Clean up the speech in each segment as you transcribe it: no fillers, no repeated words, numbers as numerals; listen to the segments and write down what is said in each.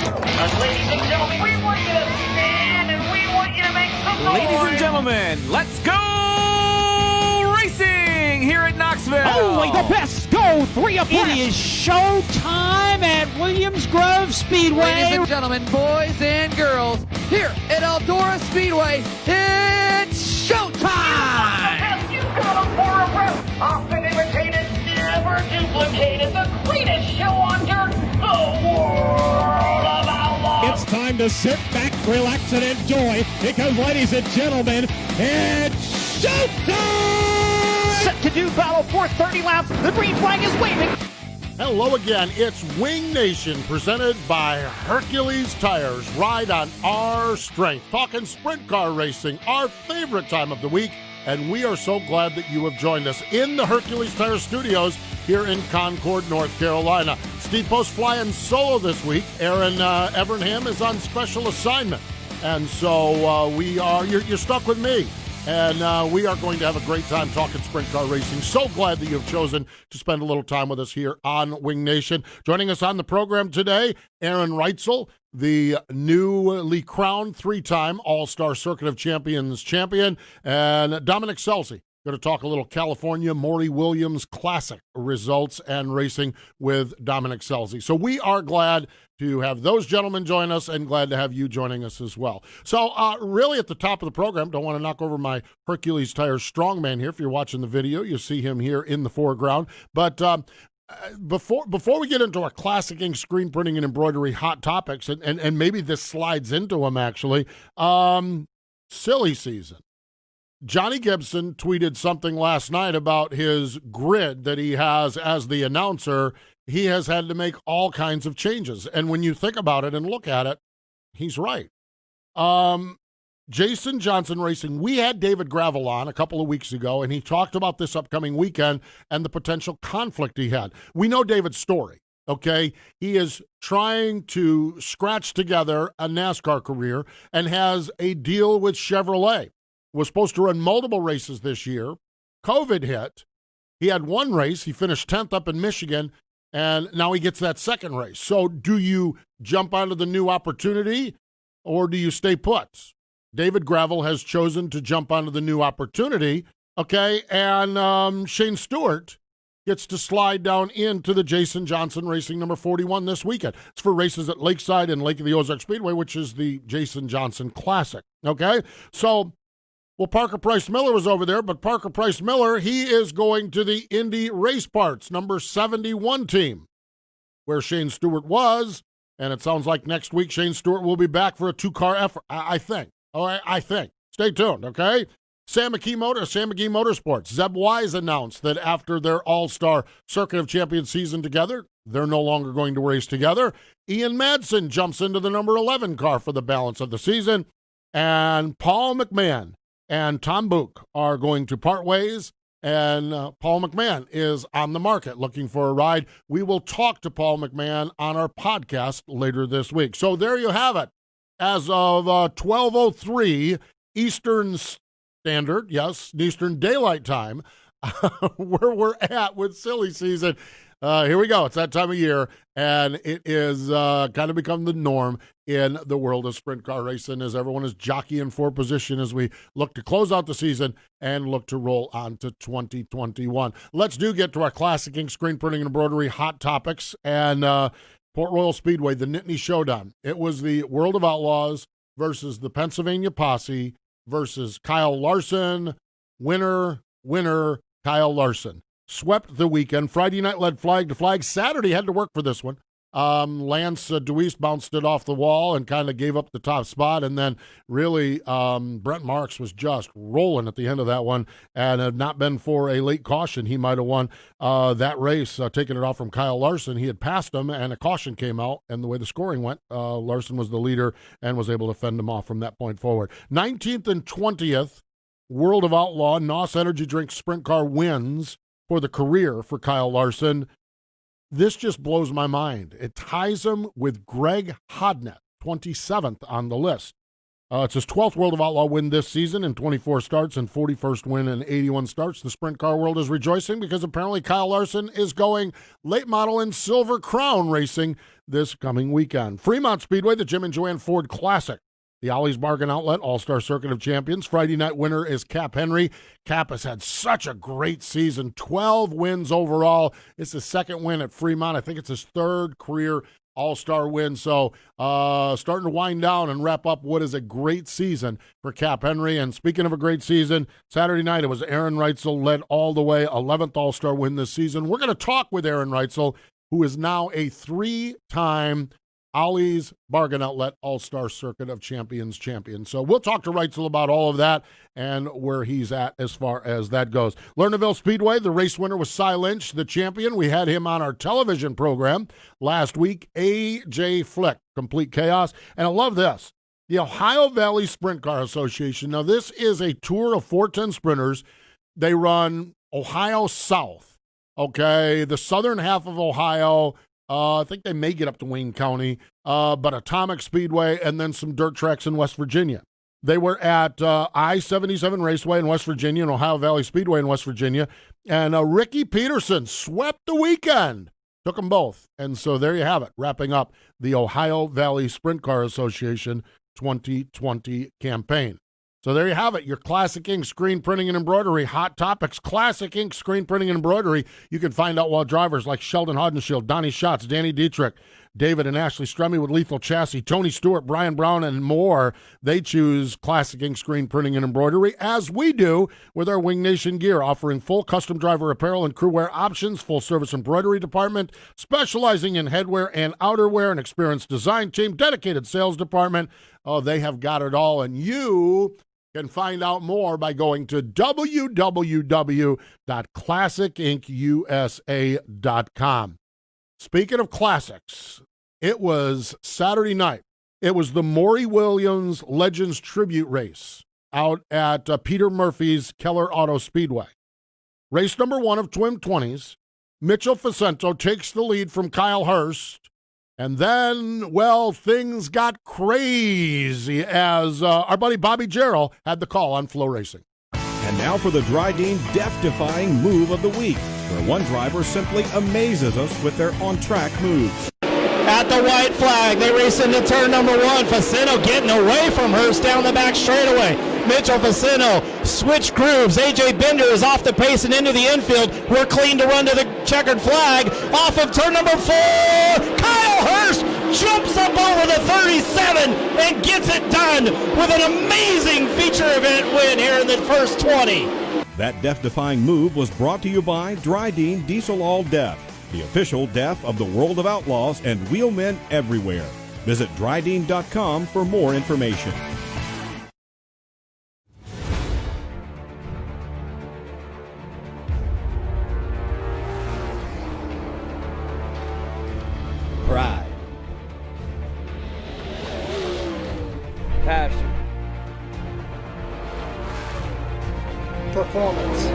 Ladies and gentlemen, we want you to stand and we want you to make some noise. Ladies and gentlemen, let's go racing here at Knoxville. Only the best go three abreast. It is show time at Williams Grove Speedway. Ladies and gentlemen, boys and girls, here at Eldora Speedway, it's showtime! You got them for a rep. Often imitated, never duplicated. The greatest show on dirt, the world of outlaws. It's time to sit back, relax, and enjoy, because, ladies and gentlemen, it's showtime! Set to do battle for 30 laps. The green flag is waving. Hello again. It's Wing Nation presented by Hercules Tires. Ride on our strength. Talking sprint car racing, our favorite time of the week. And we are so glad that you have joined us in the Hercules Tires studios here in Concord, North Carolina. Steve Post flying solo this week. Aaron Evernham is on special assignment. And so you're stuck with me. And we are going to have a great time talking sprint car racing. So glad that you have chosen to spend a little time with us here on Wing Nation. Joining us on the program today, Aaron Reutzel, the newly crowned three-time All-Star Circuit of Champions champion, and Dominic Scelzi. Going to talk a little California Maury Williams Classic results and racing with Dominic Scelzi. So we are glad to have those gentlemen join us and glad to have you joining us as well. So really at the top of the program, don't want to knock over my Hercules Tires strongman here. If you're watching the video, you see him here in the foreground. But before we get into our classic ink screen printing and embroidery hot topics, and maybe this slides into them actually, silly season. Johnny Gibson tweeted something last night about his grid that he has as the announcer. He has had to make all kinds of changes. And when you think about it and look at it, he's right. Jason Johnson Racing, we had David Gravel on a couple of weeks ago, and he talked about this upcoming weekend and the potential conflict he had. We know David's story, okay? He is trying to scratch together a NASCAR career and has a deal with Chevrolet. Was supposed to run multiple races this year. COVID hit. He had one race. He finished 10th up in Michigan, and now he gets that second race. So do you jump onto the new opportunity, or do you stay put? David Gravel has chosen to jump onto the new opportunity, okay, and Shane Stewart gets to slide down into the Jason Johnson Racing number 41 this weekend. It's for races at Lakeside and Lake of the Ozarks Speedway, which is the Jason Johnson Classic, okay? So, well, Parker Price Miller was over there, but Parker Price Miller, he is going to the Indy Race Parts number 71 team, where Shane Stewart was, and it sounds like next week Shane Stewart will be back for a two-car effort, I think. All right, I think. Stay tuned, okay? Sam McGee Motorsports. Zeb Wise announced that after their All-Star Circuit of Champions season together, they're no longer going to race together. Ian Madsen jumps into the number 11 car for the balance of the season, and Paul McMahon and Tom Book are going to part ways, and Paul McMahon is on the market looking for a ride. We will talk to Paul McMahon on our podcast later this week. So there you have it. As of 12:03 Eastern Standard, yes, Eastern Daylight Time, where we're at with silly season. Here we go. It's that time of year, and it is kind of become the norm in the world of sprint car racing as everyone is jockeying for position as we look to close out the season and look to roll on to 2021. Let's get to our classic ink screen printing and embroidery hot topics. And Port Royal Speedway, the Nittany Showdown. It was the World of Outlaws versus the Pennsylvania Posse versus Kyle Larson. Winner, Kyle Larson. Swept the weekend. Friday night led flag to flag. Saturday had to work for this one. Lance Deweese bounced it off the wall and kind of gave up the top spot. And then really Brent Marks was just rolling at the end of that one. And had not been for a late caution, he might have won that race, taking it off from Kyle Larson. He had passed him and a caution came out. And the way the scoring went, Larson was the leader and was able to fend him off from that point forward. 19th and 20th, World of Outlaw, NOS Energy Drink Sprint Car wins for the career for Kyle Larson. This just blows my mind. It ties him with Greg Hodnett, 27th on the list. It's his 12th World of Outlaw win this season in 24 starts and 41st win in 81 starts. The sprint car world is rejoicing because apparently Kyle Larson is going late model in Silver Crown racing this coming weekend. Fremont Speedway, the Jim and Joanne Ford Classic. The Ollie's Bargain Outlet All-Star Circuit of Champions. Friday night winner is Cap Henry. Cap has had such a great season, 12 wins overall. It's his second win at Fremont. I think it's his third career All-Star win. So starting to wind down and wrap up what is a great season for Cap Henry. And speaking of a great season, Saturday night it was Aaron Reutzel led all the way, 11th All-Star win this season. We're going to talk with Aaron Reutzel, who is now a 3-time Ollie's Bargain Outlet All-Star Circuit of Champions champion. So we'll talk to Reutzel about all of that and where he's at as far as that goes. Lernerville Speedway, the race winner was Cy Lynch, the champion. We had him on our television program last week. A.J. Flick, Complete Chaos. And I love this. The Ohio Valley Sprint Car Association. Now, this is a tour of 410 sprinters. They run Ohio South, okay? The southern half of Ohio. I think they may get up to Wayne County, but Atomic Speedway and then some dirt tracks in West Virginia. They were at I-77 Raceway in West Virginia and Ohio Valley Speedway in West Virginia. And Ricky Peterson swept the weekend. Took them both. And so there you have it, wrapping up the Ohio Valley Sprint Car Association 2020 campaign. So there you have it, your Classic Ink Screen Printing and Embroidery Hot Topics. Classic Ink Screen Printing and Embroidery. You can find out while drivers like Sheldon Hodenshield, Donnie Schatz, Danny Dietrich, David and Ashley Stremme with Lethal Chassis, Tony Stewart, Brian Brown, and more. They choose Classic Ink Screen Printing and Embroidery, as we do with our Wing Nation gear, offering full custom driver apparel and crew wear options, full-service embroidery department, specializing in headwear and outerwear, an experienced design team, dedicated sales department. Oh, they have got it all, and you can find out more by going to www.classicinkusa.com. Speaking of classics, it was Saturday night. It was the Maury Williams Legends Tribute Race out at Peter Murphy's Keller Auto Speedway. Race number 1 of Twin 20s. Mitchell Facento takes the lead from Kyle Hurst. And then, well, things got crazy as our buddy Bobby Jarrell had the call on Flow Racing. And now for the Dryden Death-Defying Move of the Week, where one driver simply amazes us with their on-track moves. At the white flag, they race into turn number 1. Facino getting away from Hurst down the back straightaway. Mitchell Facino switch grooves. AJ Bender is off the pace and into the infield. We're clean to run to the checkered flag. Off of turn number 4, Kyle Hurst jumps up over the 37 and gets it done with an amazing feature event win here in the first 20. That death-defying move was brought to you by Dryden Diesel All Death, the official death of the world of outlaws and wheelmen everywhere. Visit Dryden.com for more information. Pride. Passion. Performance.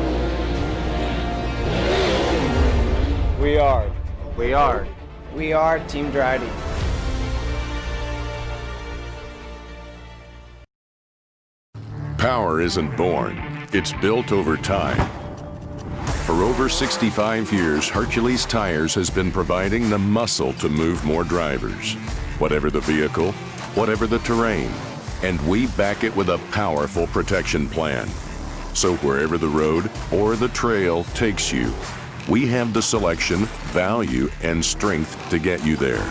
We are. We are. We are Team Dryden. Power isn't born, it's built over time. For over 65 years, Hercules Tires has been providing the muscle to move more drivers. Whatever the vehicle, whatever the terrain, and we back it with a powerful protection plan. So wherever the road or the trail takes you, we have the selection, value, and strength to get you there.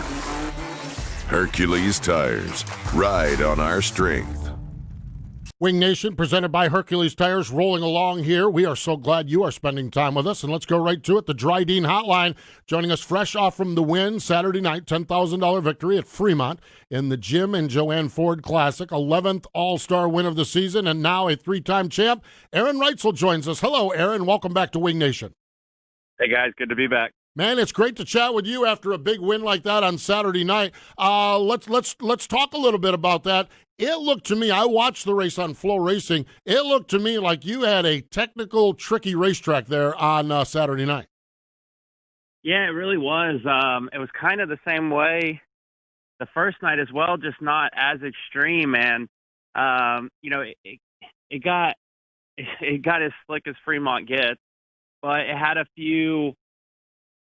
Hercules Tires. Ride on our strength. Wing Nation, presented by Hercules Tires, rolling along here. We are so glad you are spending time with us, and let's go right to it. The Dryden Hotline, joining us fresh off from the win Saturday night, $10,000 victory at Fremont in the Jim and Joanne Ford Classic, 11th All-Star win of the season, and now a 3-time champ. Aaron Reutzel joins us. Hello, Aaron. Welcome back to Wing Nation. Hey, guys. Good to be back. Man, it's great to chat with you after a big win like that on Saturday night. Let's talk a little bit about that. It looked to me, I watched the race on Flow Racing, it looked to me like you had a technical, tricky racetrack there on Saturday night. Yeah, it really was. It was kind of the same way the first night as well, just not as extreme. And, it got as slick as Fremont gets, but it had a few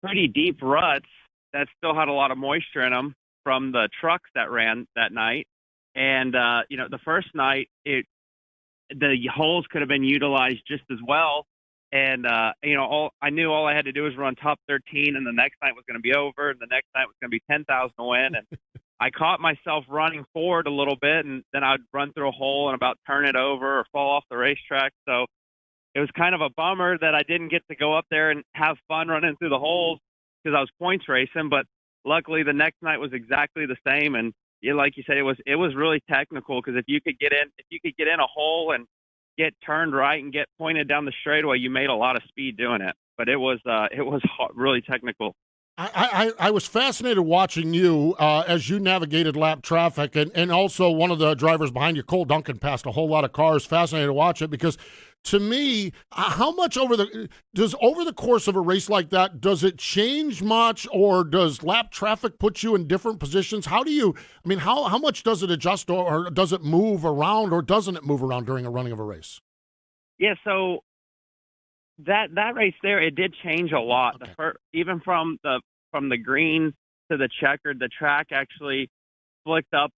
pretty deep ruts that still had a lot of moisture in them from the trucks that ran that night. And, the first night, the holes could have been utilized just as well. And, I knew all I had to do was run top 13, and the next night was going to be over, and the next night was going to be 10,000 to win. And I caught myself running forward a little bit, and then I'd run through a hole and about turn it over or fall off the racetrack. So it was kind of a bummer that I didn't get to go up there and have fun running through the holes because I was points racing. But luckily, the next night was exactly the same. And like you said, it was really technical because if you could get in a hole and get turned right and get pointed down the straightaway, you made a lot of speed doing it. But it was really technical. I was fascinated watching you as you navigated lap traffic, and also one of the drivers behind you, Cole Duncan, passed a whole lot of cars. Fascinated to watch it because, to me, how much over the course of a race like that, does it change much, or does lap traffic put you in different positions? How much does it adjust, or does it move around, or doesn't it move around during a running of a race? Yeah, so that race there, it did change a lot. Okay. Even from the green to the checkered, the track actually flicked up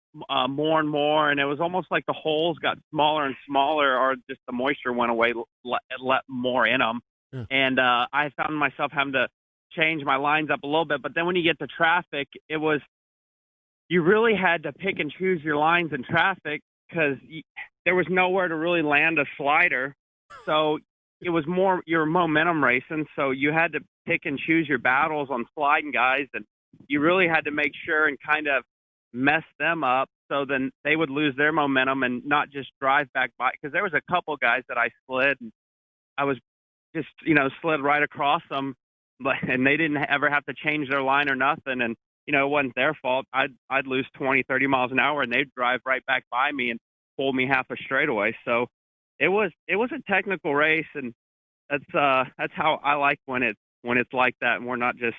more and more, and it was almost like the holes got smaller and smaller, or just the moisture went away, let more in them. Yeah. And I found myself having to change my lines up a little bit. But then when you get to traffic, you really had to pick and choose your lines in traffic because there was nowhere to really land a slider. So it was more your momentum racing. So you had to pick and choose your battles on sliding guys, and you really had to make sure and kind of mess them up so then they would lose their momentum and not just drive back by. Because there was a couple guys that I slid, and I was just, slid right across them, and they didn't ever have to change their line or nothing. And, it wasn't their fault. I'd lose 20, 30 miles an hour, and they'd drive right back by me and pull me half a straightaway. So it was a technical race, and that's how I like when it's like that, and we're not just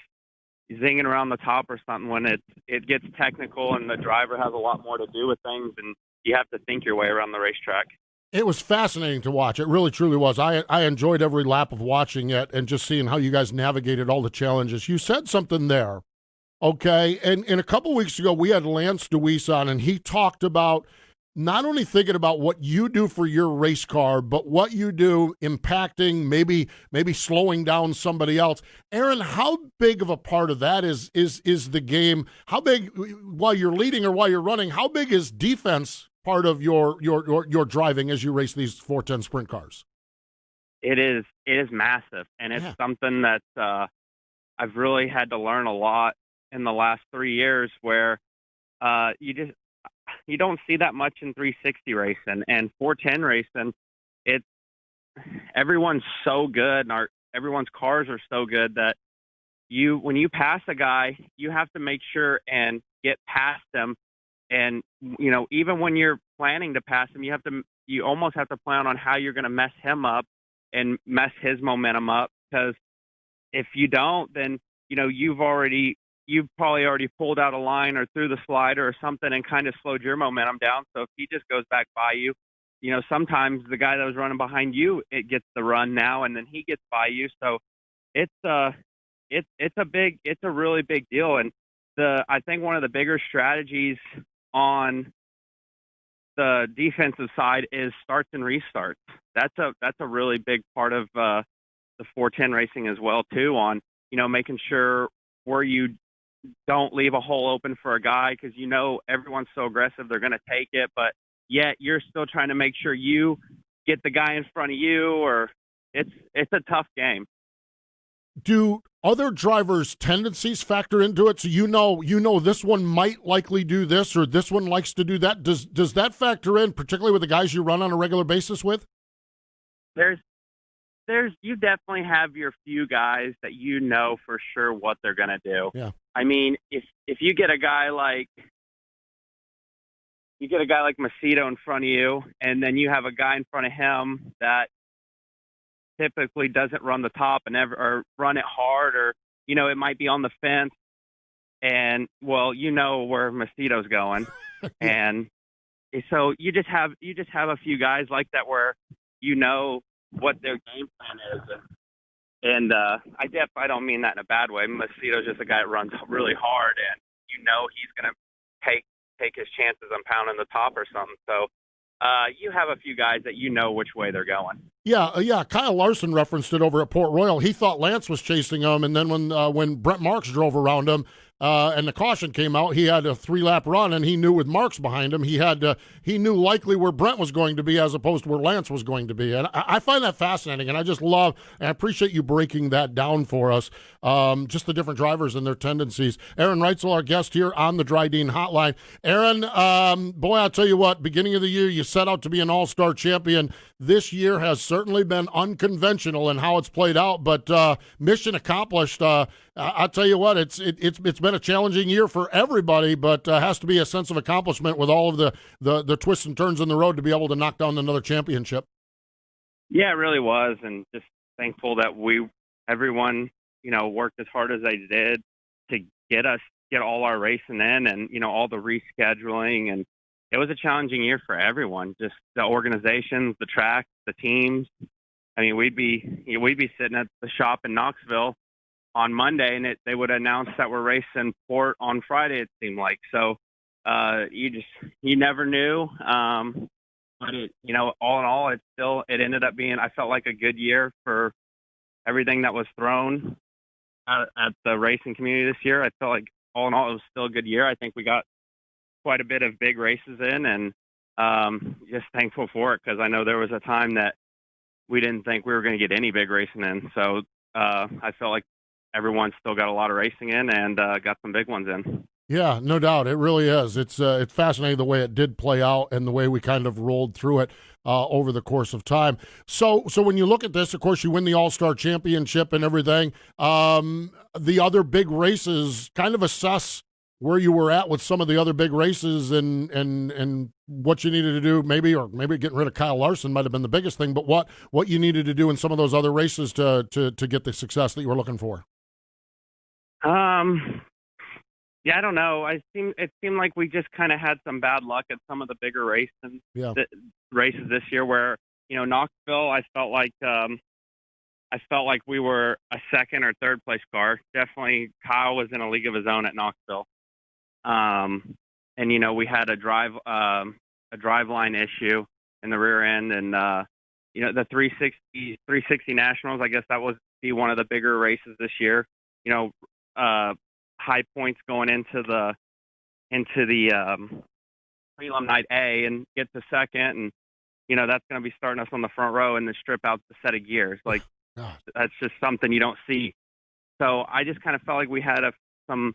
zinging around the top or something. When it gets technical and the driver has a lot more to do with things, and you have to think your way around the racetrack. It was fascinating to watch. It really, truly was. I enjoyed every lap of watching it and just seeing how you guys navigated all the challenges. You said something there, okay? And a couple weeks ago, we had Lance DeWeese on, and he talked about not only thinking about what you do for your race car, but what you do impacting, maybe slowing down somebody else. Aaron, how big of a part of that is the game? How big, while you're leading or while you're running, how big is defense part of your driving as you race these 410 sprint cars? It is massive, and it's something that I've really had to learn a lot in the last 3 years, where you don't see that much in 360 racing and 410 racing. Everyone's so good, and everyone's cars are so good that when you pass a guy, you have to make sure and get past him. And even when you're planning to pass him, you almost have to plan on how you're going to mess him up and mess his momentum up. Because if you don't, then you've probably already pulled out a line or threw the slider or something and kind of slowed your momentum down. So if he just goes back by you, sometimes the guy that was running behind you, it gets the run now, and then he gets by you. So it's a really big deal. And I think one of the bigger strategies on the defensive side is starts and restarts. That's a really big part of the 410 racing as well too, on making sure where you don't leave a hole open for a guy, because everyone's so aggressive they're going to take it, but yet you're still trying to make sure you get the guy in front of you, or it's a tough game. Do other drivers' tendencies factor into it? So this one might likely do this, or this one likes to do that. Does that factor in, particularly with the guys you run on a regular basis with? You definitely have your few guys that for sure what they're going to do. Yeah. I mean, if you get a guy like Macedo in front of you, and then you have a guy in front of him that typically doesn't run the top or run it hard, or it might be on the fence, and where Macedo's going, and so you just have a few guys like that where what their game plan is. And And I don't mean that in a bad way. Macedo's just a guy that runs really hard, and he's going to take his chances on pounding the top or something. So you have a few guys that which way they're going. Yeah. Kyle Larson referenced it over at Port Royal. He thought Lance was chasing him, and then when Brent Marks drove around him and the caution came out, he had a 3-lap run, and he knew with Marks behind him, he knew likely where Brent was going to be as opposed to where Lance was going to be. And I find that fascinating, and I just love and I appreciate you breaking that down for us, just the different drivers and their tendencies. Aaron Reutzel, our guest here on the Dryden Hotline. Aaron, boy, I'll tell you what, beginning of the year, you set out to be an all-star champion. This year has certainly been unconventional in how it's played out, but mission accomplished. I'll tell you what, it's been a challenging year for everybody, but has to be a sense of accomplishment with all of the twists and turns in the road to be able to knock down another championship. Yeah, it really was, and just thankful that everyone worked as hard as they did to get all our racing in, and all the rescheduling, and it was a challenging year for everyone, just the organizations, the track, the teams. I mean, we'd be sitting at the shop in Knoxville on Monday, and they would announce that we're racing Port on Friday, it seemed like. So you never knew. But all in all, it ended up being, I felt like, a good year for everything that was thrown at the racing community this year. I felt like all in all, it was still a good year. I think we got quite a bit of big races in, and just thankful for it, because I know there was a time that we didn't think we were going to get any big racing in. So I felt like everyone still got a lot of racing in, and got some big ones in. Yeah, no doubt. It really is. It's fascinating the way it did play out and the way we kind of rolled through it over the course of time. So when you look at this, of course, you win the All-Star Championship and everything. The other big races, kind of assess where you were at with some of the other big races and what you needed to do, maybe getting rid of Kyle Larson might have been the biggest thing, but what you needed to do in some of those other races to get the success that you were looking for. Yeah, I don't know. It seemed like we just kind of had some bad luck at some of the bigger races this year, where Knoxville, I felt like we were a second or third place car. Definitely, Kyle was in a league of his own at Knoxville. And we had a drive line issue in the rear end, and the 360 Nationals, I guess that was be one of the bigger races this year. High points going into the prelim night A and get to second, and that's going to be starting us on the front row and then strip out the set of gears. Like, that's just something you don't see. So I just kind of felt like we had some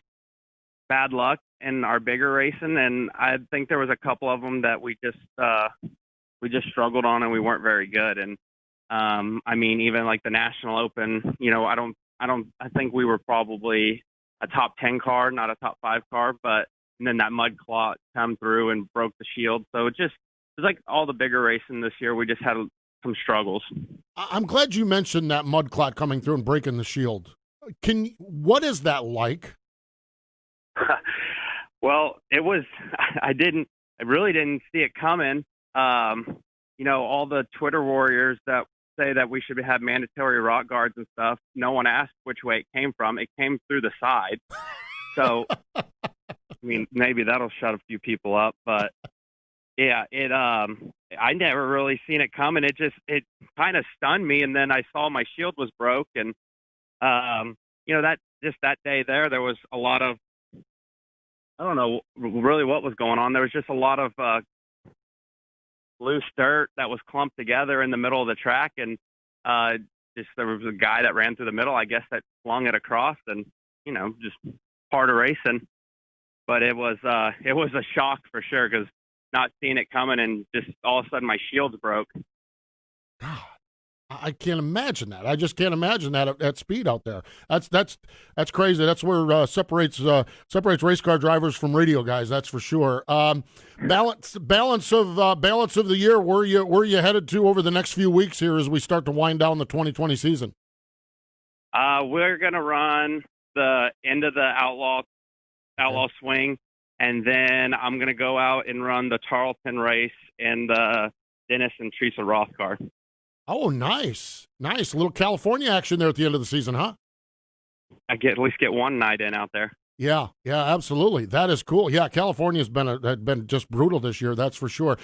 bad luck in our bigger racing, and I think there was a couple of them that we just struggled on, and we weren't very good. And I mean, even like the National Open, I think we were probably a top 10 car, not a top 5 car, and then that mud clot come through and broke the shield. So it was like all the bigger racing this year, we just had some struggles. I'm glad you mentioned that mud clot coming through and breaking the shield. What is that like? Well, I really didn't see it coming. All the Twitter warriors that say that we should have mandatory rock guards and stuff, no one asked which way it came from. It came through the side. So, I mean, maybe that'll shut a few people up, but yeah, I never really seen it coming. It kind of stunned me. And then I saw my shield was broke, and, that day there was a lot of, I don't know really what was going on. There was just a lot of loose dirt that was clumped together in the middle of the track, and there was a guy that ran through the middle, I guess, that flung it across, and just part of racing. But it was a shock for sure, because not seeing it coming, and just all of a sudden my shield's broke. God, I can't imagine that. I just can't imagine that at speed out there. That's crazy. That's where separates race car drivers from radio guys. That's for sure. Balance of the year. Where you headed to over the next few weeks here as we start to wind down the 2020 season? We're gonna run the end of the outlaw swing, and then I'm gonna go out and run the Tarleton race and the Dennis and Teresa Roth car. Oh, nice. Nice. A little California action there at the end of the season, huh? I at least get one night in out there. Yeah, absolutely. That is cool. Yeah, California's been just brutal this year, that's for sure.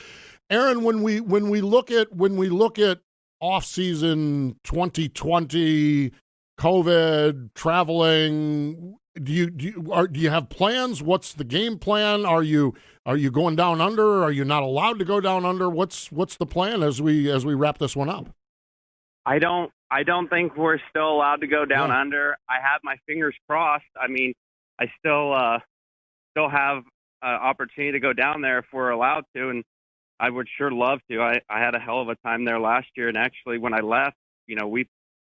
Aaron, when we look at off season 2020, COVID, traveling, do you have plans? What's the game plan? Are you going down under? Are you not allowed to go down under? What's the plan as we wrap this one up? I don't think we're still allowed to go down under. I have my fingers crossed. I mean, I still have an opportunity to go down there if we're allowed to, and I would sure love to. I had a hell of a time there last year, and actually when I left,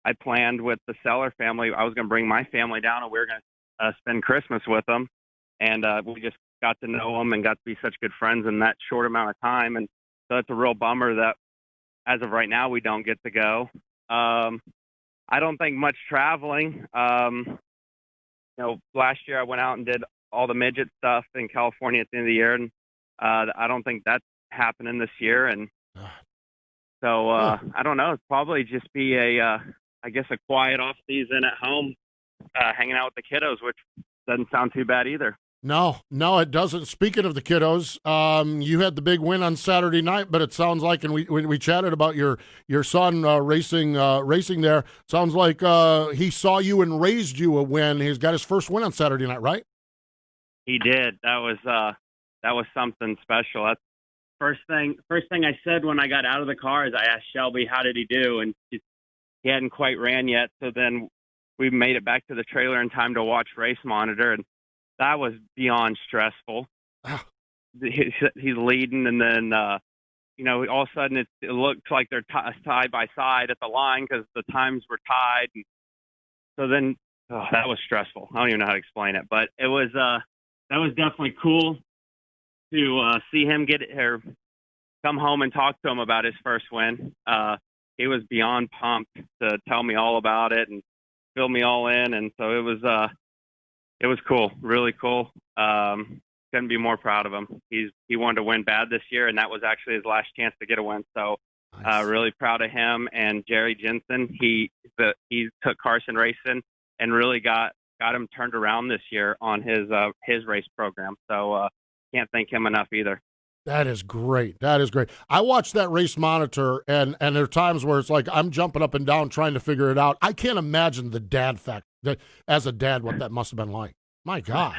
I planned with the Seller family. I was going to bring my family down, and we were going to spend Christmas with them, and we just got to know them and got to be such good friends in that short amount of time, and so it's a real bummer that as of right now we don't get to go. I don't think much traveling. Last year I went out and did all the midget stuff in California at the end of the year, and I don't think that's happening this year. And so I don't know. It's probably just be a quiet off season at home, hanging out with the kiddos, which doesn't sound too bad either. No, it doesn't. Speaking of the kiddos, you had the big win on Saturday night, but it sounds like, and we chatted about your son racing there. Sounds like he saw you and raised you a win. He's got his first win on Saturday night, right? He did. That was something special. That's first thing I said when I got out of the car is I asked Shelby, how did he do? And he hadn't quite ran yet. So then we made it back to the trailer in time to watch Race Monitor, and that was beyond stressful. He's leading, and then all of a sudden it looks like they're side by side at the line because the times were tied. And so then that was stressful. I don't even know how to explain it, but it was that was definitely cool to see him come home and talk to him about his first win. He was beyond pumped to tell me all about it and fill me all in, and so it was cool, really cool. Couldn't be more proud of him. He wanted to win bad this year, and that was actually his last chance to get a win. So nice. Really proud of him and Jerry Jensen. He took Carson racing and really got him turned around this year on his race program. So can't thank him enough either. That is great. That is great. I watched that Race Monitor, and there are times where it's like I'm jumping up and down trying to figure it out. I can't imagine the dad fact. As a dad, what that must have been like. My God.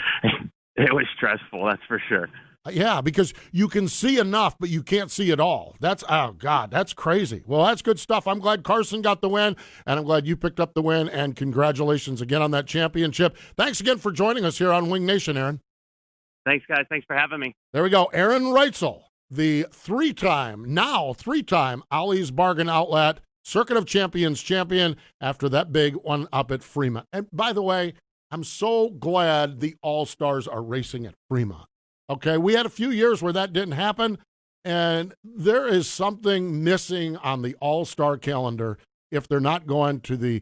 It was stressful, that's for sure. Yeah, because you can see enough, but you can't see it all. Oh, God, that's crazy. Well, that's good stuff. I'm glad Carson got the win, and I'm glad you picked up the win, and congratulations again on that championship. Thanks again for joining us here on Wing Nation, Aaron. Thanks, guys. Thanks for having me. There we go. Aaron Reutzel, the three-time Ollie's Bargain Outlet Circuit of Champions champion after that big one up at Fremont. And by the way, I'm so glad the All-Stars are racing at Fremont. Okay, we had a few years where that didn't happen, and there is something missing on the All-Star calendar if they're not going to the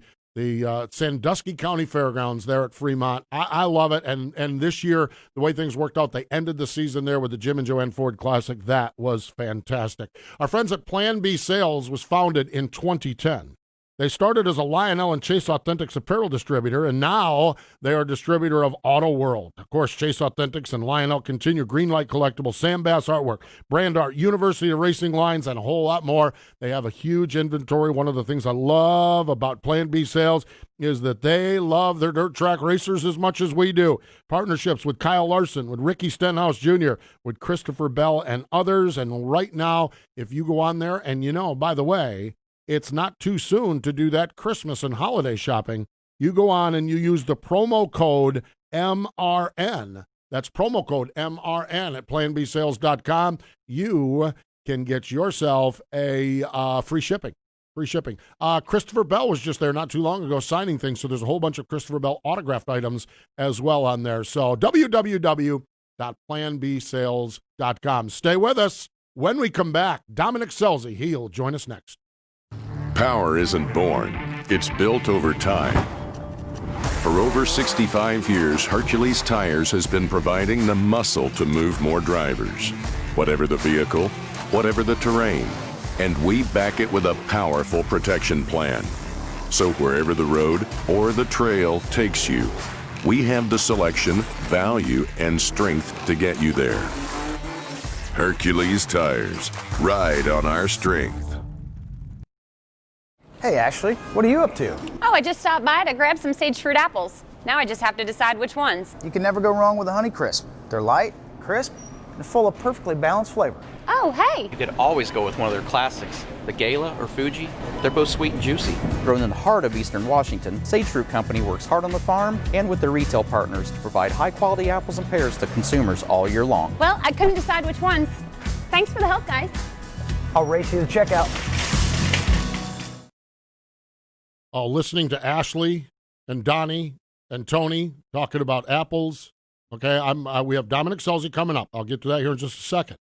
Sandusky County Fairgrounds there at Fremont. I love it, and this year, the way things worked out, they ended the season there with the Jim and Joanne Ford Classic. That was fantastic. Our friends at Plan B Sales was founded in 2010. They started as a Lionel and Chase Authentics apparel distributor, and now they are a distributor of Auto World. Of course, Chase Authentics and Lionel continue Greenlight Collectibles, Sam Bass artwork, brand art, University of Racing lines, and a whole lot more. They have a huge inventory. One of the things I love about Plan B Sales is that they love their dirt track racers as much as we do. Partnerships with Kyle Larson, with Ricky Stenhouse Jr., with Christopher Bell, and others. And right now, if you go on there, and by the way, it's not too soon to do that Christmas and holiday shopping. You go on and you use the promo code MRN. That's promo code MRN at planbsales.com. You can get yourself a free shipping. Christopher Bell was just there not too long ago signing things, so there's a whole bunch of Christopher Bell autographed items as well on there. So www.planbsales.com. Stay with us. When we come back, Dominic Scelzi, he'll join us next. Power isn't born, it's built over time. For over 65 years, Hercules Tires has been providing the muscle to move more drivers. Whatever the vehicle, whatever the terrain, And we back it with a powerful protection plan. So wherever the road or the trail takes you, we have the selection, value, and strength to get you there. Hercules Tires. Ride on our strength. Hey, Ashley, what are you up to? Oh, I just stopped by to grab some sage fruit apples. Now I just have to decide which ones. You can never go wrong with a Honeycrisp. They're light, crisp, and full of perfectly balanced flavor. Oh, hey. You could always go with one of their classics, the Gala or Fuji. They're both sweet and juicy. Grown in the heart of Eastern Washington, Sage Fruit Company works hard on the farm and with their retail partners to provide high-quality apples and pears to consumers all year long. Well, I couldn't decide which ones. Thanks for the help, guys. I'll race you to checkout. Listening to Ashley and Donnie and Tony talking about apples. Okay, we have Dominic Scelzi coming up. I'll get to that here in just a second.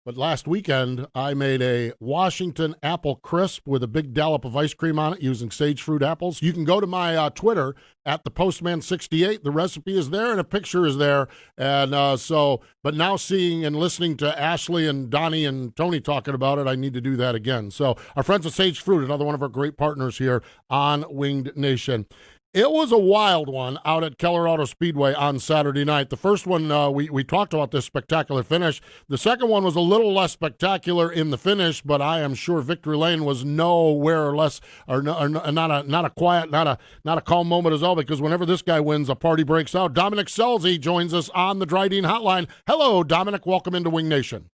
But last weekend, I made a Washington apple crisp with a big dollop of ice cream on it using sage fruit apples. You can go to my Twitter at @thepostman68. The recipe is there and a picture is there. And but now seeing and listening to Ashley and Donnie and Tony talking about it, I need to do that again. So our friends at Sage Fruit, another one of our great partners here on Winged Nation. It was a wild one out at Keller Auto Speedway on Saturday night. The first one, we talked about this spectacular finish. The second one was a little less spectacular in the finish, but I am sure Victory Lane was nowhere less, or not a quiet, not a calm moment as well, because whenever this guy wins, a party breaks out. Dominic Scelzi joins us on the Dryden Hotline. Hello, Dominic. Welcome into Wing Nation.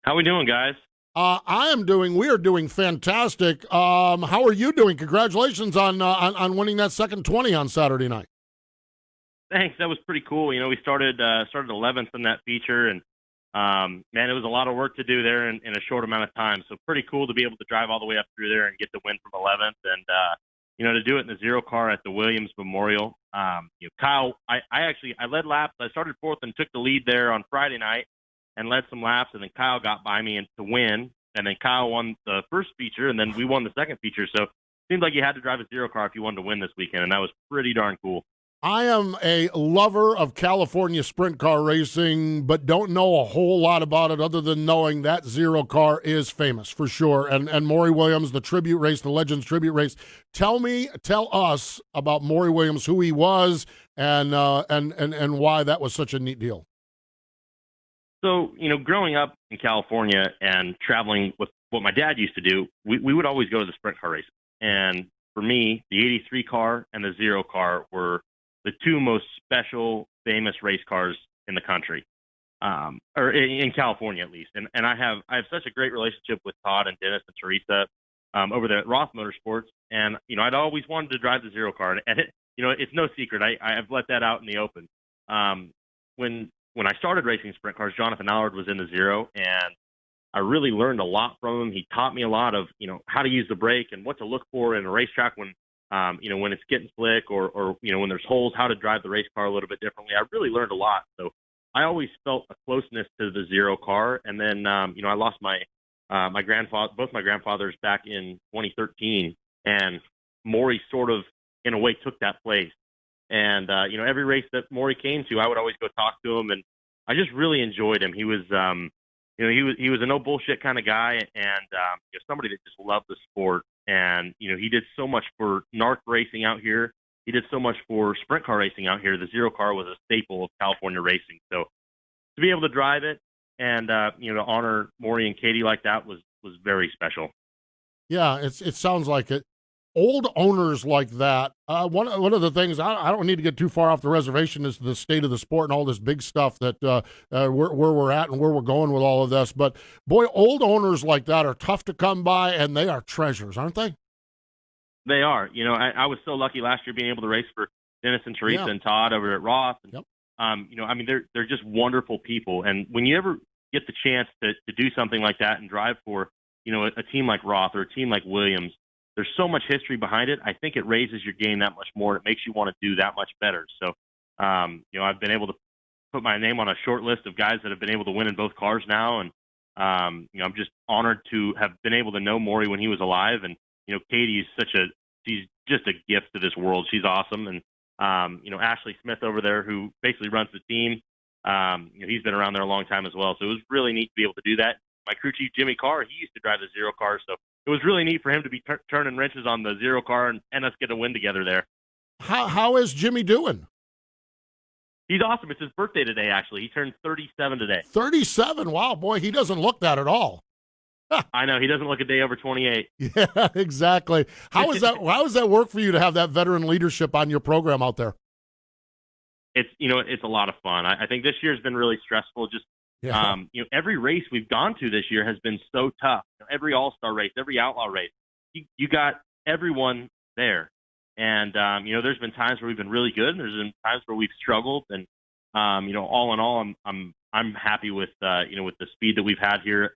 How we doing, guys? We are doing fantastic. How are you doing? Congratulations on winning that second 20 on Saturday night. Thanks. That was pretty cool. You know, we started 11th in that feature, and man, it was a lot of work to do there in a short amount of time. So pretty cool to be able to drive all the way up through there and get the win from 11th, and you know, to do it in the zero car at the Williams Memorial. Kyle, I led laps. I started fourth and took the lead there on Friday night and led some laps, and then Kyle got by me to win, and then Kyle won the first feature, and then we won the second feature. So it seemed like you had to drive a zero car if you wanted to win this weekend, and that was pretty darn cool. I am a lover of California sprint car racing, but don't know a whole lot about it other than knowing that zero car is famous for sure. And Maury Williams, the tribute race, the Legends tribute race. Tell us about Maury Williams, who he was, and why that was such a neat deal. So, you know, growing up in California and traveling with what my dad used to do, we would always go to the sprint car races. And for me, the 83 car and the zero car were the two most special, famous race cars in the country, or in California at least. And I have such a great relationship with Todd and Dennis and Teresa over there at Roth Motorsports. And, you know, I'd always wanted to drive the zero car. And you know, it's no secret. I've let that out in the open. When I started racing sprint cars, Jonathan Allard was in the zero, and I really learned a lot from him. He taught me a lot of, you know, how to use the brake and what to look for in a racetrack when, you know, when it's getting slick or, you know, when there's holes, how to drive the race car a little bit differently. I really learned a lot. So I always felt a closeness to the zero car. And then, you know, I lost both my grandfathers back in 2013, and Maury sort of, in a way, took that place. And, you know, every race that Maury came to, I would always go talk to him, and I just really enjoyed him. He was, you know, he was a no bullshit kind of guy, and you know, somebody that just loved the sport. And, you know, he did so much for NARC racing out here. He did so much for sprint car racing out here. The zero car was a staple of California racing. So to be able to drive it and, you know, to honor Maury and Katie like that was very special. Yeah, it sounds like it. Old owners like that, one of the things, I don't need to get too far off the reservation, is the state of the sport and all this big stuff that where we're at and where we're going with all of this. But, boy, old owners like that are tough to come by, and they are treasures, aren't they? They are. You know, I was so lucky last year being able to race for Dennis and Teresa and Todd over at Roth. And, you know, I mean, they're just wonderful people. And when you ever get the chance to do something like that and drive for, you know, a team like Roth or a team like Williams, there's so much history behind it. I think it raises your game that much more. It makes you want to do that much better. So, you know, I've been able to put my name on a short list of guys that have been able to win in both cars now. And, you know, I'm just honored to have been able to know Maury when he was alive. And, you know, Katie is she's just a gift to this world. She's awesome. And, you know, Ashley Smith over there, who basically runs the team, you know, he's been around there a long time as well. So it was really neat to be able to do that. my crew chief, Jimmy Carr, he used to drive the 0 car. So it was really neat for him to be turning wrenches on the 0 car and us get a win together there. How is Jimmy doing? He's awesome. It's his birthday today, actually. He turned 37 today. 37. Wow, boy, he doesn't look that at all. I know. He doesn't look a day over 28. Yeah, exactly. How does that work for you to have that veteran leadership on your program out there? It's a lot of fun. I think this year's been really stressful. Just every race we've gone to this year has been so tough. Every All-Star race, every Outlaw race, you got everyone there. And there's been times where we've been really good, and there's been times where we've struggled. And all in all, I'm happy with with the speed that we've had here,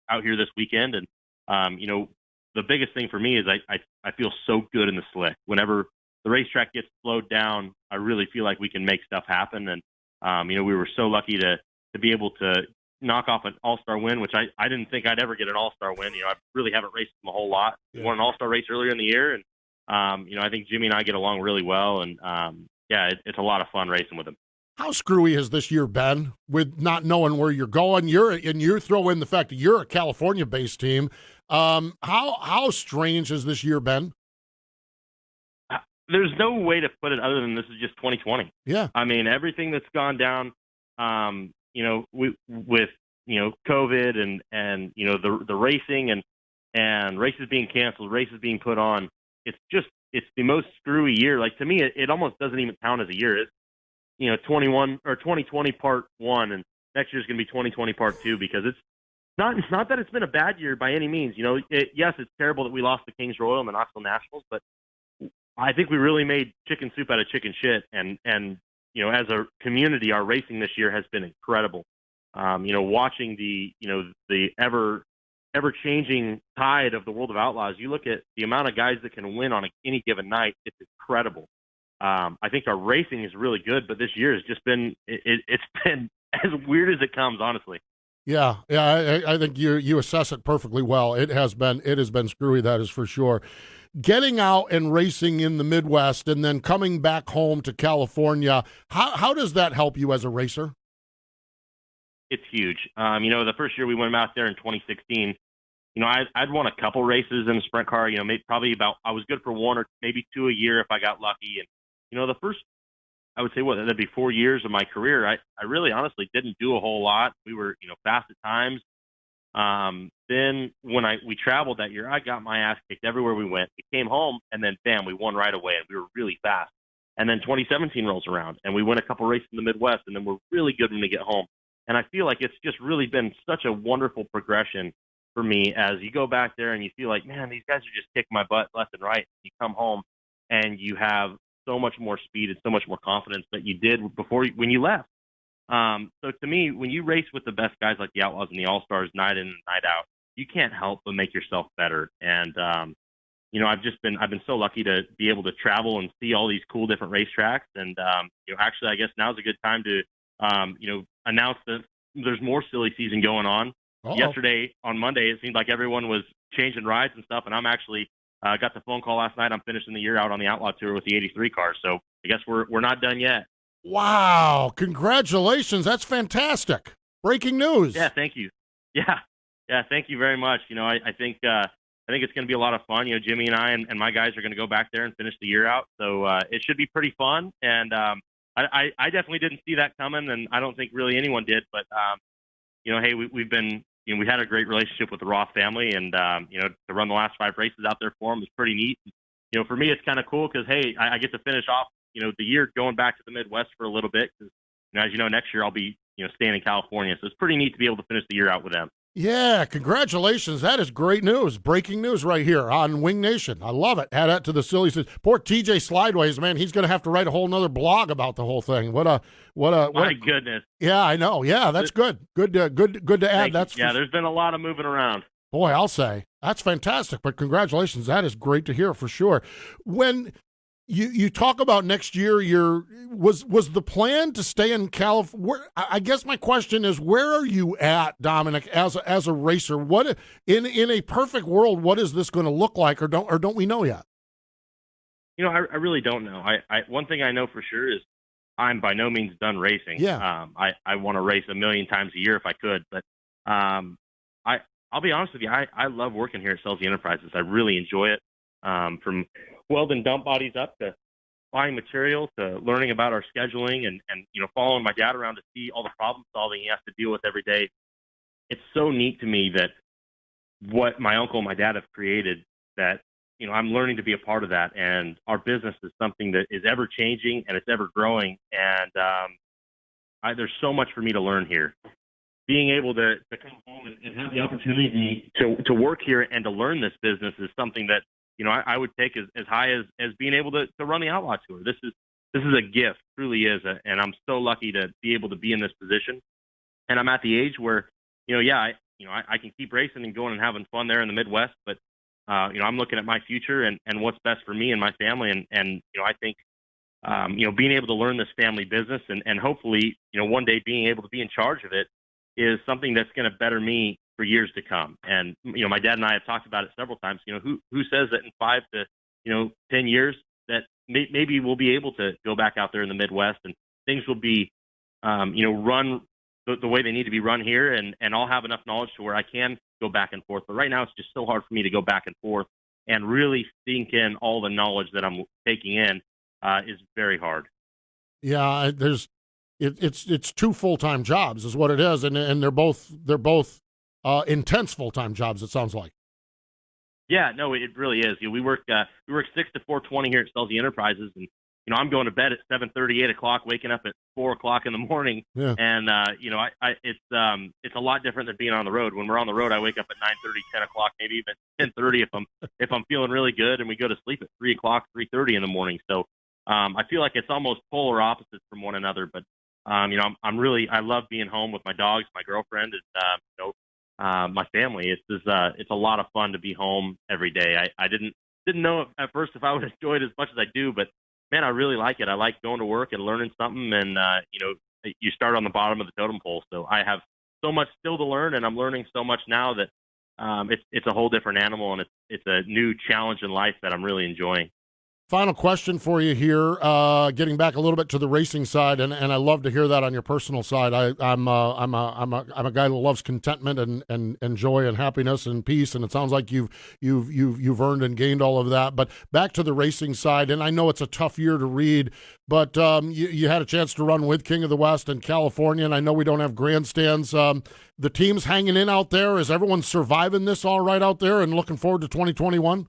out here this weekend. And the biggest thing for me is I feel so good in the slick. Whenever the racetrack gets slowed down, I really feel like we can make stuff happen. And we were so lucky to be able to knock off an All-Star win, which I didn't think I'd ever get an All-Star win. I really haven't raced them a whole lot. We won an All-Star race earlier in the year, and I think Jimmy and I get along really well. And it's a lot of fun racing with him. How screwy has this year been with not knowing where you're going? You throw in the fact that you're a California-based team. How strange has this year been? There's no way to put it other than this is just 2020. Yeah. I mean, everything that's gone down, with COVID and the racing and races being canceled, races being put on. It's the most screwy year. Like, to me, it almost doesn't even count as a year. It's 2020 part 1, and next year's going to be 2020 part 2, because it's not that it's been a bad year by any means. Yes, it's terrible that we lost the Kings Royal and the Knoxville Nationals, but I think we really made chicken soup out of chicken shit. And as a community, our racing this year has been incredible. Watching the ever changing tide of the world of outlaws, you look at the amount of guys that can win on any given night, it's incredible. I think our racing is really good, but this year has just been, it's been as weird as it comes, honestly. Yeah. I think you assess it perfectly well. It has been screwy, that is for sure. Getting out and racing in the Midwest and then coming back home to California, how does that help you as a racer? It's huge. The first year we went out there in 2016, I'd won a couple races in the sprint car. I was good for 1 or maybe 2 a year if I got lucky. And the first, I would say, that'd be 4 years of my career, I really honestly didn't do a whole lot. We were fast at times. Then when we traveled that year, I got my ass kicked everywhere we went. We came home, and then bam, we won right away, and we were really fast. And then 2017 rolls around, and we win a couple races in the Midwest, and then we're really good when we get home. And I feel like it's just really been such a wonderful progression for me as you go back there and you feel like, man, these guys are just kicking my butt left and right. You come home and you have so much more speed and so much more confidence that you did when you left. So to me, when you race with the best guys like the Outlaws and the All-Stars night in and night out, you can't help but make yourself better. And, I've been so lucky to be able to travel and see all these cool different racetracks. And, actually, I guess now's a good time to, announce that there's more silly season going on. Uh-oh. Yesterday on Monday, it seemed like everyone was changing rides and stuff. And I'm actually got the phone call last night. I'm finishing the year out on the Outlaw Tour with the 83 car. So I guess we're not done yet. Wow. Congratulations. That's fantastic. Breaking news. Yeah. Thank you. Yeah. Thank you very much. I think it's going to be a lot of fun. Jimmy and I and my guys are going to go back there and finish the year out. So it should be pretty fun. And I definitely didn't see that coming, and I don't think really anyone did. But hey, we've been we had a great relationship with the Roth family, and to run the last 5 races out there for them was pretty neat. For me, it's kind of cool because hey, I get to finish off the year going back to the Midwest for a little bit. Because as you know, next year I'll be staying in California, so it's pretty neat to be able to finish the year out with them. Yeah, congratulations. That is great news. Breaking news right here on Wing Nation. I love it. Add that to the silly. Poor TJ Slideways, man. He's going to have to write a whole nother blog about the whole thing. My goodness. Yeah, I know. Yeah, that's good. Good to add. There's been a lot of moving around. Boy, I'll say. That's fantastic. But congratulations. That is great to hear for sure. When you talk about next year, was the plan to stay in California? I guess my question is, where are you at, Dominic, as a racer? What in a perfect world, what is this going to look like, or don't we know yet? I really don't know. One thing I know for sure is I'm by no means done racing. Yeah. I want to race a million times a year if I could, but I'll be honest with you, I love working here at Scelzi Enterprises. I really enjoy it. From welding dump bodies up to buying material to learning about our scheduling and following my dad around to see all the problem solving he has to deal with every day. It's so neat to me that what my uncle and my dad have created, that I'm learning to be a part of that. And our business is something that is ever changing and it's ever growing. And there's so much for me to learn here. Being able to come home and have the opportunity to work here and to learn this business is something that I would take as high as being able to run the Outlaw Tour. This is a gift, truly is, and I'm so lucky to be able to be in this position. And I'm at the age where I can keep racing and going and having fun there in the Midwest, but I'm looking at my future and what's best for me and my family, and I think being able to learn this family business and hopefully one day being able to be in charge of it is something that's going to better me for years to come. And my dad and I have talked about it several times. Who says that in 5 to 10 years that maybe we'll be able to go back out there in the Midwest and things will be run the way they need to be run here, and I'll have enough knowledge to where I can go back and forth. But right now it's just so hard for me to go back and forth and really sink in all the knowledge that I'm taking in is very hard. Yeah, it's 2 full-time jobs is what it is, and they're both intense full-time jobs, it sounds like. Yeah, no, it really is. We work 6 to 4:20 here at Scelzi Enterprises, and I'm going to bed at 7:30, 8 o'clock, waking up at 4 o'clock in the morning. Yeah. And it's a lot different than being on the road. When we're on the road, I wake up at 9:30, 10 o'clock, maybe even 10:30 if I'm feeling really good, and we go to sleep at 3 o'clock, 3:30 in the morning. So I feel like it's almost polar opposites from one another. But I love being home with my dogs, my girlfriend, and my family. It's a lot of fun to be home every day. I didn't know at first if I would enjoy it as much as I do, but man, I really like it. I like going to work and learning something, and you start on the bottom of the totem pole. So I have so much still to learn, and I'm learning so much now that it's a whole different animal, and it's a new challenge in life that I'm really enjoying. Final question for you here, getting back a little bit to the racing side, and I love to hear that on your personal side. I'm a guy who loves contentment and joy and happiness and peace, and it sounds like you've earned and gained all of that. But back to the racing side, and I know it's a tough year to read, but you had a chance to run with King of the West in California, and I know we don't have grandstands. The team's hanging in out there. Is everyone surviving this all right out there and looking forward to 2021?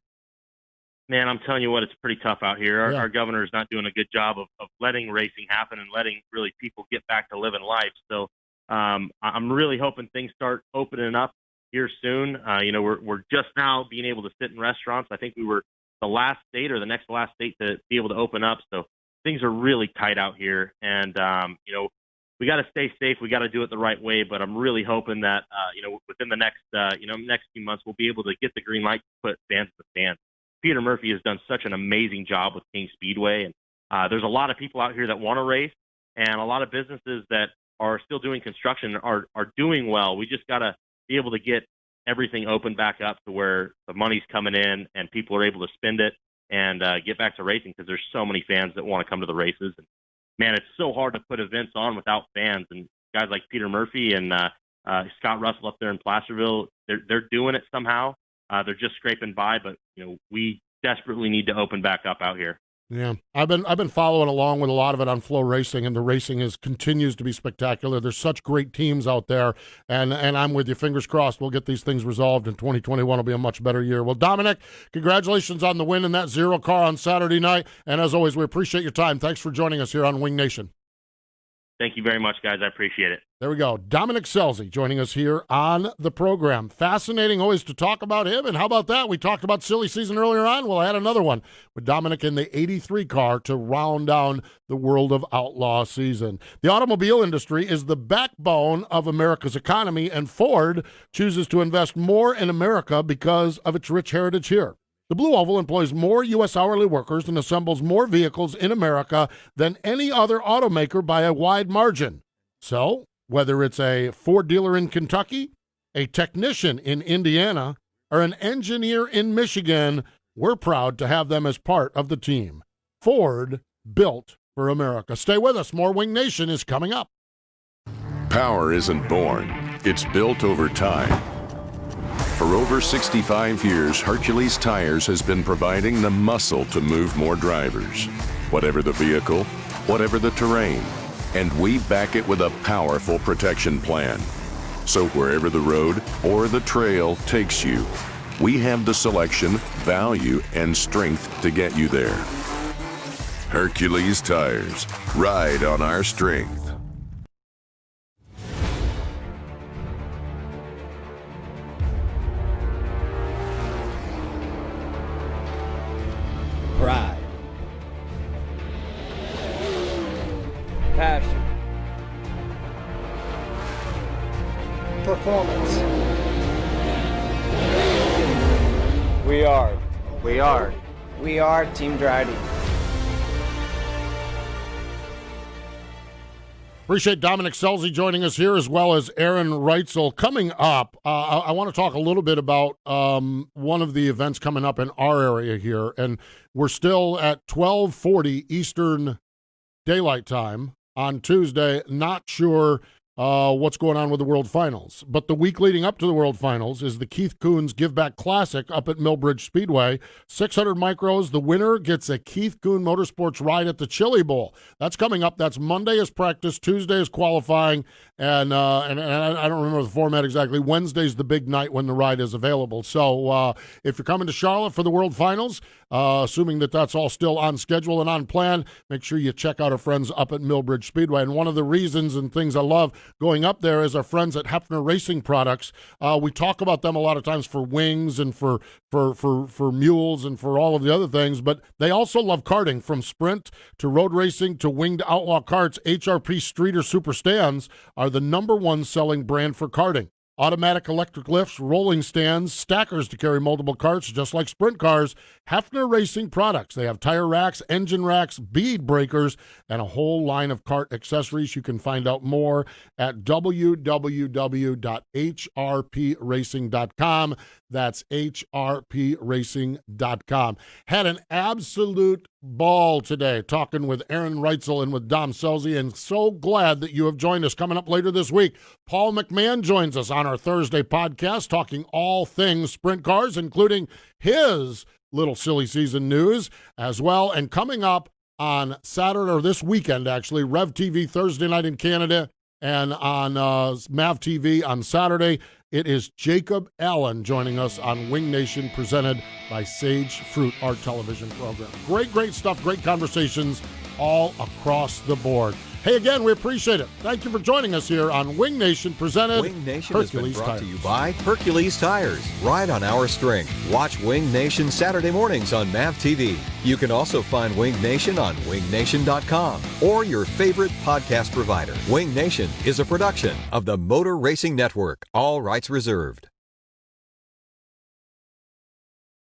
Man, I'm telling you what, it's pretty tough out here. Our governor is not doing a good job of letting racing happen and letting really people get back to living life. So I'm really hoping things start opening up here soon. We're just now being able to sit in restaurants. I think we were the last state or the next last state to be able to open up. So things are really tight out here. And, we got to stay safe. We got to do it the right way. But I'm really hoping that, within the next few months, we'll be able to get the green light to put fans in the stands. Peter Murphy has done such an amazing job with King Speedway, and there's a lot of people out here that want to race, and a lot of businesses that are still doing construction are doing well. We just got to be able to get everything open back up to where the money's coming in and people are able to spend it and get back to racing, because there's so many fans that want to come to the races. And man, it's so hard to put events on without fans, and guys like Peter Murphy and Scott Russell up there in Placerville, they're doing it somehow. They're just scraping by, but we desperately need to open back up out here. Yeah, I've been following along with a lot of it on Flow Racing, and the racing continues to be spectacular. There's such great teams out there, and I'm with you. Fingers crossed we'll get these things resolved, and 2021 will be a much better year. Well, Dominic, congratulations on the win in that 0 car on Saturday night, and as always, we appreciate your time. Thanks for joining us here on Wing Nation. Thank you very much, guys. I appreciate it. There we go. Dominic Scelzi joining us here on the program. Fascinating always to talk about him. And how about that? We talked about silly season earlier on. Well, I had another one with Dominic in the 83 car to round down the World of Outlaw season. The automobile industry is the backbone of America's economy, and Ford chooses to invest more in America because of its rich heritage here. The Blue Oval employs more U.S. hourly workers and assembles more vehicles in America than any other automaker by a wide margin. So, whether it's a Ford dealer in Kentucky, a technician in Indiana, or an engineer in Michigan, we're proud to have them as part of the team. Ford, built for America. Stay with us. More Wing Nation is coming up. Power isn't born, it's built over time. For over 65 years, Hercules Tires has been providing the muscle to move more drivers. Whatever the vehicle, whatever the terrain. And we back it with a powerful protection plan. So wherever the road or the trail takes you, we have the selection, value, and strength to get you there. Hercules Tires. Ride on our strength. Pride. Passion. Performance. We are. We are. We are Team Dryden. Appreciate Dominic Scelzi joining us here, as well as Aaron Reutzel. Coming up, I want to talk a little bit about one of the events coming up in our area here, and we're still at 12:40 Eastern Daylight Time on Tuesday. Not sure what's going on with the World Finals, but the week leading up to the World Finals is the Keith Kunz Give Back Classic up at Millbridge Speedway. 600 micros. The winner gets a Keith Kunz Motorsports ride at the Chili Bowl. That's coming up. That's Monday is practice, Tuesday is qualifying, and I don't remember the format exactly. Wednesday's the big night when the ride is available. So if you're coming to Charlotte for the World Finals, assuming that that's all still on schedule and on plan, make sure you check out our friends up at Millbridge Speedway. And one of the reasons and things I love going up there is our friends at Hefner Racing Products. We talk about them a lot of times for wings and for mules and for all of the other things, but they also love karting, from sprint to road racing to winged outlaw karts. HRP Streeter Super Stands are the #1 selling brand for karting. Automatic electric lifts, rolling stands, stackers to carry multiple carts, just like sprint cars. Hefner Racing Products. They have tire racks, engine racks, bead breakers, and a whole line of kart accessories. You can find out more at www.hrpracing.com. That's hrpracing.com. Had an absolute ball today talking with Aaron Reutzel and with Dom Scelzi, and so glad that you have joined us. Coming up later this week, Paul McMahon joins us on our Thursday podcast talking all things sprint cars, including his little silly season news as well. And coming up on Saturday, or this weekend actually, Rev TV Thursday night in Canada, and on MAV TV on Saturday, it is Jacob Allen joining us on Wing Nation, presented by Sage Fruit, our television program. Great stuff, great conversations all across the board. Hey, again, we appreciate it. Thank you for joining us here on Wing Nation, presented Wing Nation Hercules has been brought Tires. to you by Hercules Tires. Ride on our strength. Watch Wing Nation Saturday mornings on MAV TV. You can also find Wing Nation on wingnation.com or your favorite podcast provider. Wing Nation is a production of the Motor Racing Network. All rights reserved.